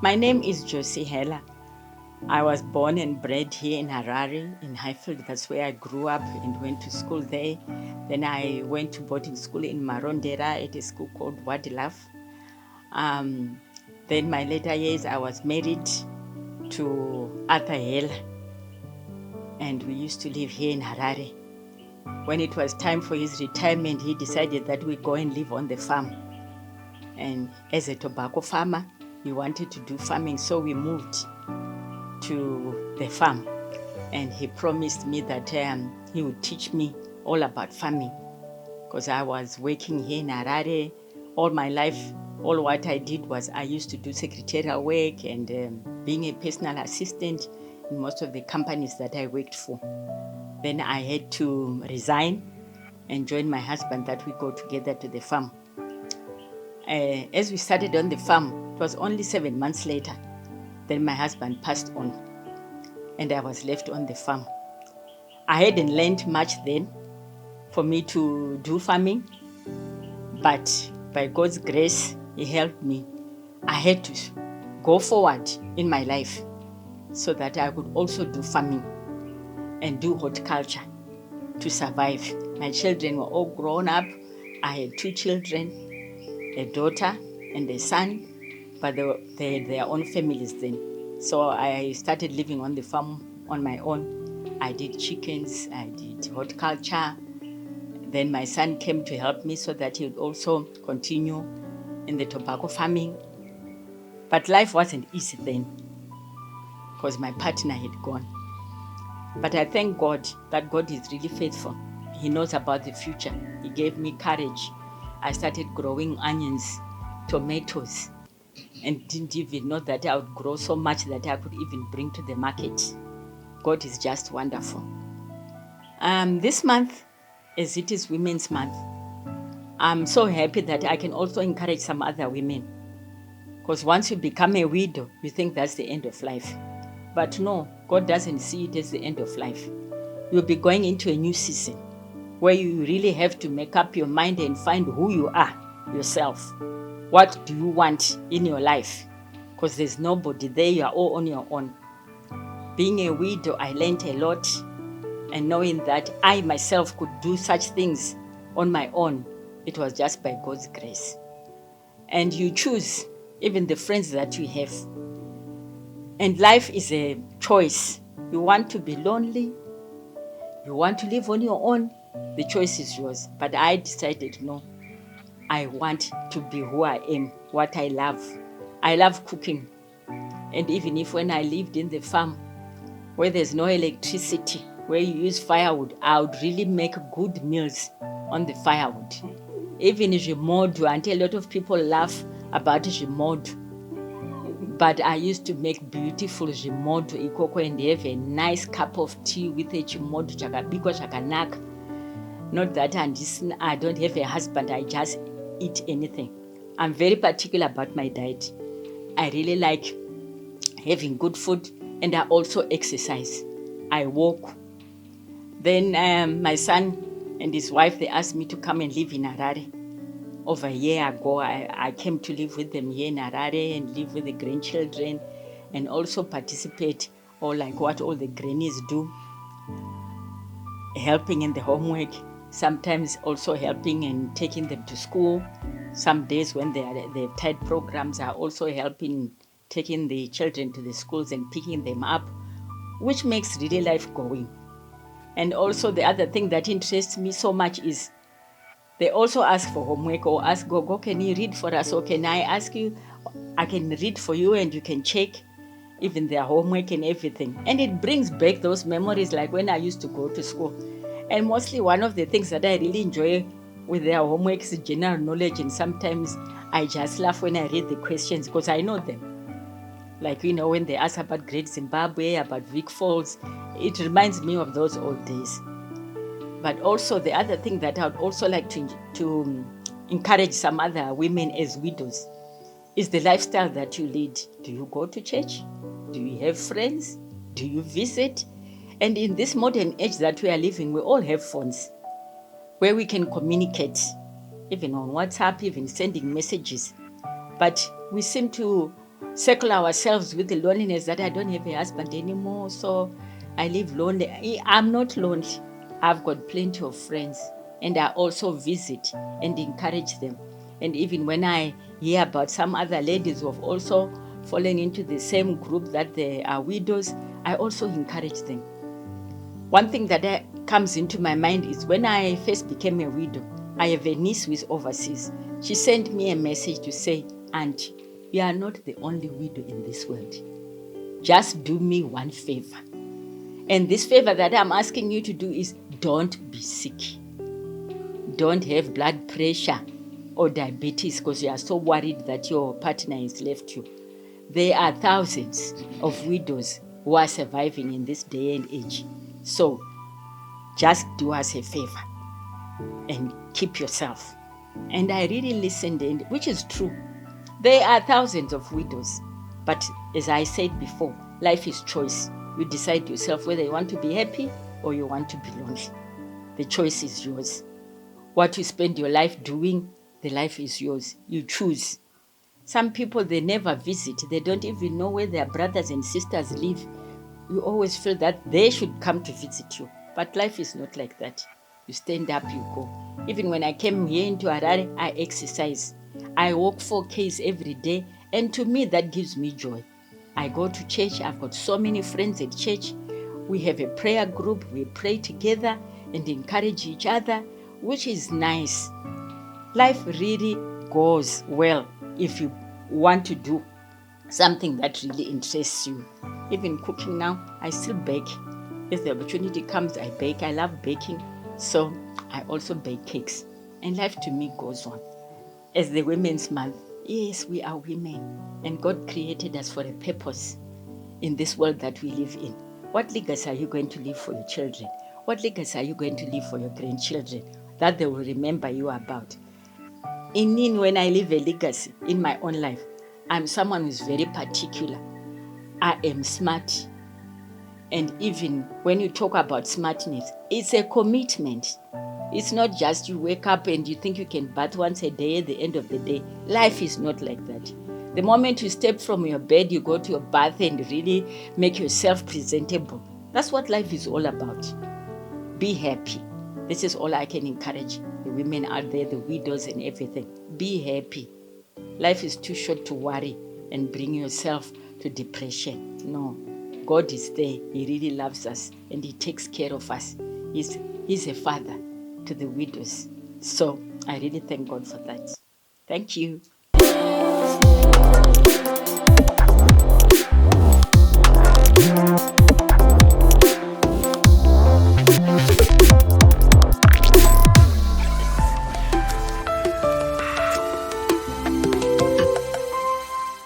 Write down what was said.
My name is Jose Hela. I was born and bred here in Harare, in Highfield. That's where I grew up and went to school there. Then I went to boarding school in Marondera at a school called Wadilaf. Then my later years, I was married to Arthur Hela, and we used to live here in Harare. When it was time for his retirement, he decided that we go and live on the farm. And as a tobacco farmer, he wanted to do farming, so we moved to the farm. And he promised me that he would teach me all about farming, because I was working here in Harare all my life. All what I did was I used to do secretarial work and being a personal assistant in most of the companies that I worked for. Then I had to resign and join my husband, that we go together to the farm. As we started on the farm, it was only 7 months later, then my husband passed on and I was left on the farm. I hadn't learned much then for me to do farming, but by God's grace, He helped me. I had to go forward in my life so that I could also do farming and do horticulture to survive. My children were all grown up. I had 2 children, a daughter and a son, but they had their own families then. So I started living on the farm on my own. I did chickens, I did horticulture. Then my son came to help me so that he would also continue in the tobacco farming. But life wasn't easy then because my partner had gone. But I thank God that God is really faithful. He knows about the future. He gave me courage. I started growing onions, tomatoes, and didn't even know that I would grow so much that I could even bring to the market. God is just wonderful. This month, as it is Women's Month, I'm so happy that I can also encourage some other women. Because once you become a widow, you think that's the end of life. But no, God doesn't see it as the end of life. You'll be going into a new season where you really have to make up your mind and find who you are yourself. What do you want in your life? Because there's nobody there, you are all on your own. Being a widow, I learned a lot, and knowing that I myself could do such things on my own, it was just by God's grace. And you choose even the friends that you have. And life is a choice. You want to be lonely, you want to live on your own, the choice is yours. But I decided, no, I want to be who I am, what I love. I love cooking. And even if when I lived in the farm, where there's no electricity, where you use firewood, I would really make good meals on the firewood. Even remote, until a lot of people laugh about remote. But I used to make beautiful remote ikoko and have a nice cup of tea with a chimoto chakabiko chakanaka. Not that I don't have a husband, I just eat anything. I'm very particular about my diet. I really like having good food, and I also exercise. I walk. Then my son and his wife, they asked me to come and live in Harare. Over a year ago, I came to live with them here in Harare and live with the grandchildren and also participate, or like what all the grannies do, helping in the homework, sometimes also helping and taking them to school. Some days when they have tight programs, are also helping taking the children to the schools and picking them up, which makes really life going. And also the other thing that interests me so much is they also ask for homework or ask, Gogo, can you read for us? Or can I ask you, I can read for you and you can check even their homework and everything. And it brings back those memories like when I used to go to school. And mostly one of the things that I really enjoy with their homework is general knowledge. And sometimes I just laugh when I read the questions because I know them. Like, when they ask about Great Zimbabwe, about Vic Falls, it reminds me of those old days. But also the other thing that I would also like to encourage some other women as widows is the lifestyle that you lead. Do you go to church? Do you have friends? Do you visit? And in this modern age that we are living, we all have phones where we can communicate, even on WhatsApp, even sending messages. But we seem to circle ourselves with the loneliness that I don't have a husband anymore, so I live lonely. I'm not lonely. I've got plenty of friends, and I also visit and encourage them. And even when I hear about some other ladies who have also fallen into the same group that they are widows, I also encourage them. One thing that comes into my mind is when I first became a widow, I have a niece who is overseas. She sent me a message to say, Auntie, you are not the only widow in this world. Just do me one favor. And this favor that I'm asking you to do is don't be sick. Don't have blood pressure or diabetes because you are so worried that your partner has left you. There are thousands of widows who are surviving in this day and age. So just do us a favor and keep yourself. And I really listened, which is true. There are thousands of widows. But as I said before, life is choice. You decide yourself whether you want to be happy or you want to be lonely. The choice is yours. What you spend your life doing, the life is yours. You choose. Some people, they never visit. They don't even know where their brothers and sisters live. You always feel that they should come to visit you. But life is not like that. You stand up, you go. Even when I came here into Harare, I exercise. I walk 4Ks every day. And to me, that gives me joy. I go to church. I've got so many friends at church. We have a prayer group. We pray together and encourage each other, which is nice. Life really goes well if you want to do something that really interests you. Even cooking now, I still bake. If the opportunity comes, I bake. I love baking, so I also bake cakes. And life to me goes on. As the Women's Month, yes, we are women, and God created us for a purpose in this world that we live in. What legacy are you going to leave for your children? What legacy are you going to leave for your grandchildren that they will remember you about? When I leave a legacy in my own life, I'm someone who's very particular. I am smart. And even when you talk about smartness, it's a commitment. It's not just you wake up and you think you can bath once a day at the end of the day. Life is not like that. The moment you step from your bed, you go to your bath and really make yourself presentable. That's what life is all about. Be happy. This is all I can encourage the women out there, the widows and everything. Be happy. Life is too short to worry and bring yourself to depression. No, God is there. He really loves us and He takes care of us. He's a father to the widows. So I really thank God for that. Thank you.